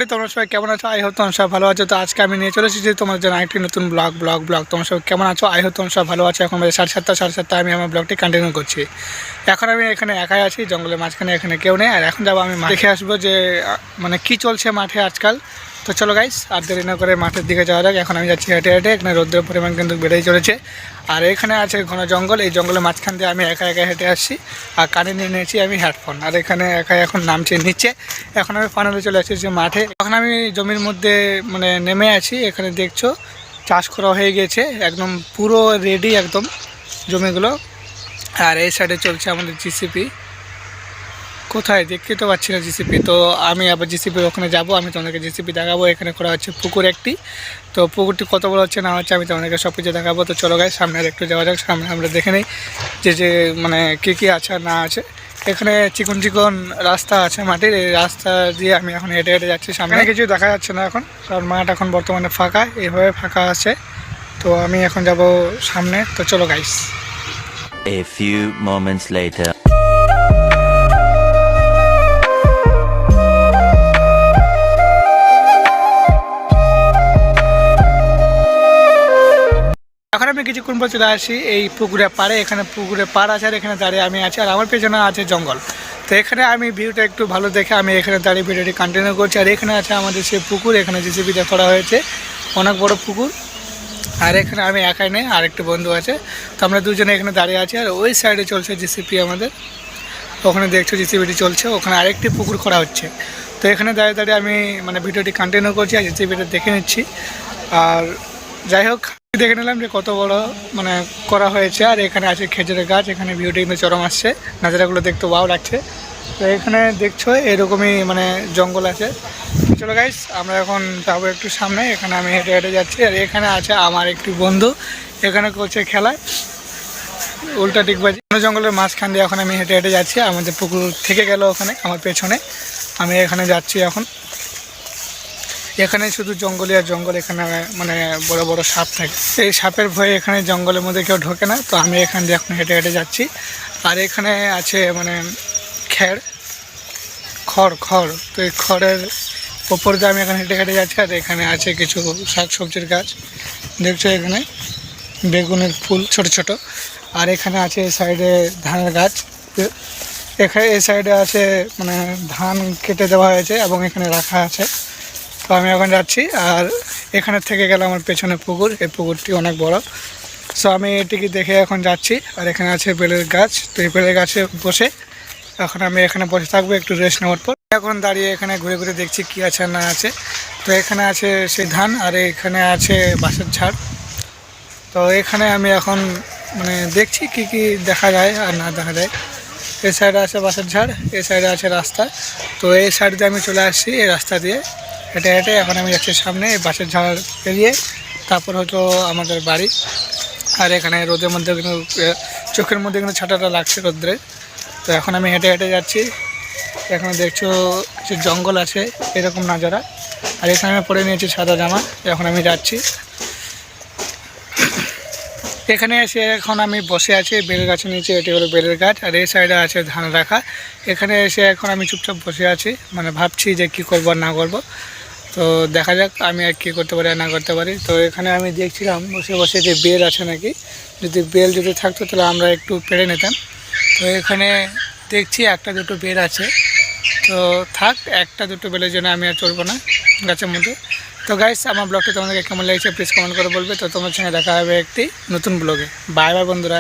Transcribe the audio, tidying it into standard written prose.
মোটামুটি তোমরা সবাই কেমন আছো? আই হোপ তোমরা সবাই ভালো আছো। তো আজকে আমি নিয়ে চলে এসেছি তোমার জন্য একটি নতুন ব্লগ। তোমরা সবাই কেমন আছো? আই হোপ তোমরা সবাই ভালো আছো। এখন বাজে 7:30 আমি আমার ব্লগটি কন্টিনিউ করছি। এখন আমি এখানে একাই আছি জঙ্গলের মাঝখানে, এখানে কেউ নেই। আর এখন যাবো আমি দেখে আসবো যে মানে কি চলছে মাঠে আজকাল। তো চলো গাইস, আর দেরি না করে মাঠের দিকে যাওয়া যাক। এখন আমি যাচ্ছি হেঁটে হেঁটে। এখানে রোদ্রের পরিমাণ কিন্তু বেড়েই চলেছে। আর এখানে আছে ঘন জঙ্গল, এই জঙ্গলের মাঝখান দিয়ে আমি একা হেঁটে আসছি। আর কানে নিয়ে নিয়েছি আমি হেডফোন। আর এখানে একা এখন নামছে নিচে। এখন আমি ফাইনালে চলে এসেছি মাঠে। এখন আমি জমির মধ্যে মানে নেমে আছি। এখানে দেখছো চাষ করা হয়ে গেছে, একদম পুরো রেডি একদম জমিগুলো। আর এই সাইডে চলছে আমাদের জিসিপি। কোথায় দেখতে তো পাচ্ছি না জিসিপি। তো আমি আবার জিসিপির ওখানে যাব, আমি তোমাদেরকে জিসিপি দেখাবো। এখানে করা হচ্ছে পুকুর একটি। তো পুকুরটি কত বড় হচ্ছে না হচ্ছে আমি তোমাদেরকে সব কিছু দেখাবো। তো চলো গাই, সামনে আর একটু যাওয়া যাক। সামনে আমরা দেখে নিই যে মানে কী আছে আর না আছে। এখানে চিকন রাস্তা আছে মাটির, এই রাস্তা দিয়ে আমি এখন হেঁটে হেঁটে যাচ্ছি। সামনে কিছু দেখা যাচ্ছে না এখন, কারণ মাঠ এখন বর্তমানে ফাঁকা, এইভাবে ফাঁকা আছে। তো আমি এখন যাব সামনে। তো চলো guys. A few moments later. এখন আমি কিছুক্ষণ পর চলে আসি এই পুকুরের পাড়ে। এখানে পুকুরের পাড় আছে আর এখানে দাঁড়িয়ে আমি আছি। আর আমার পেছনে আছে জঙ্গল। তো এখানে আমি ভিউটা একটু ভালো দেখে আমি এখানে দাঁড়িয়ে ভিডিওটি কন্টিনিউ করছি। আর এখানে আছে আমাদের সেই পুকুর, এখানে জিসিপিতে করা হয়েছে, অনেক বড় পুকুর। আর এখানে আমি একাই নেই, আর একটু বন্ধু আছে। তো আমরা দুজনে এখানে দাঁড়িয়ে আছি। আর ওই সাইডে চলছে জিসিপি আমাদের, ওখানে দেখছো জিসিপিটি চলছে, ওখানে আরেকটি পুকুর করা হচ্ছে। তো এখানে দাঁড়িয়ে দাঁড়িয়ে আমি মানে ভিডিওটি কন্টিনিউ করছি আর জিসিপিটা দেখে নিচ্ছি। আর যাই হোক, দেখে নিলাম যে কত বড় মানে করা হয়েছে। আর এখানে আছে খেজুরের গাছ, এখানে ভিউটি কিন্তু চরম আসছে, নাজারাগুলো দেখতে ভালো লাগছে। তো এখানে দেখছো এরকমই মানে জঙ্গল আছে। চলো গাইস, আমরা এখন যাবো একটু সামনে। এখানে আমি হেঁটে হেঁটে যাচ্ছি। আর এখানে আছে আমার একটি বন্ধু, এখানে করছে খেলায় উল্টা ডিগবাজি। জঙ্গলের মাঝখান দিয়ে এখন আমি হেঁটে হেঁটে যাচ্ছি। আমাদের পুকুর থেকে গেল ওখানে আমার পেছনে, আমি এখানে যাচ্ছি এখন। এখানে শুধু জঙ্গলই আর জঙ্গল, এখানে মানে বড় বড় সাপ থাকে। এই সাপের ভয়ে এখানে জঙ্গলের মধ্যে কেউ ঢোকে না। তো আমি এখান দিয়ে এখন হেঁটে হেঁটে যাচ্ছি। আর এখানে আছে মানে খড়। তো এই খড়ের ওপর দিয়ে আমি এখানে হেঁটে হেঁটে যাচ্ছি। আর এখানে আছে কিছু শাকসবজির গাছ, দেখছো এখানে বেগুনের ফুল ছোট ছোট। আর এখানে আছে এই সাইডে ধানের গাছ। এখানে এই সাইডে আছে মানে ধান কেটে দেওয়া হয়েছে এবং এখানে রাখা আছে। তো আমি এখন যাচ্ছি। আর এখানে থেকে গেলে আমার পেছনে পুকুর, এই পুকুরটি অনেক বড়। সো আমি এটিকে দেখে এখন যাচ্ছি। আর এখানে আছে বেলের গাছ। তো এই বেলের গাছে বসে এখন আমি এখানে বসে থাকবো একটু রেস্ট নেওয়ার পর। এখন দাঁড়িয়ে এখানে ঘুরে ঘুরে দেখছি কী আছে না আছে। তো এখানে আছে সেই ধান, আর এখানে আছে বাঁশের ঝাড়। তো এখানে আমি এখন মানে দেখছি কি দেখা যায় আর না দেখা যায়। এই সাইডে আছে বাঁশের ঝাড়, এই সাইডে আছে রাস্তা। তো এই সাইড দিয়ে আমি চলে আসছি, এই রাস্তা দিয়ে হেঁটে হেঁটে এখন আমি যাচ্ছি সামনে। এই বাঁশের ঝাড় পেরিয়ে তারপর হয়তো আমাদের বাড়ি। আর এখানে রোদের মধ্যে কিন্তু চোখের মধ্যে কিন্তু ছাটাটা লাগছে রোদ্রে। তো এখন আমি হেঁটে হেঁটে যাচ্ছি। এখানে দেখছো কিছু জঙ্গল আছে এরকম নাজারা। আর এখানে আমি পরে নিয়েছি সাদা জামা, এখন আমি যাচ্ছি। এখানে এসে এখন আমি বসে আছি বেল গাছের নিচে, এটি হলো বেলের গাছ। আর এই সাইডে আছে ধান রাখা। এখানে এসে এখন আমি চুপচাপ বসে আছি, মানে ভাবছি যে কি করব আর না করব। তো দেখা যাক আমি আর কী করতে পারি আর না করতে পারি। তো এখানে আমি দেখছিলাম বসে বসে যে বেল আছে নাকি, বেল যদি থাকতো তাহলে আমরা একটু পেড়ে নিতাম। তো এখানে দেখছি একটা দুটো বেল আছে। তো থাক, একটা দুটো বেলের জন্য আমি আর চলবো না গাছের মধ্যে। তো গাইস, আমার ব্লগটি তোমাদেরকে কেমন লেগেছে প্লিজ কমেন্ট করে বলবে। তো তোমার সঙ্গে দেখা হবে একটি নতুন ব্লগে। বাই বাই বন্ধুরা।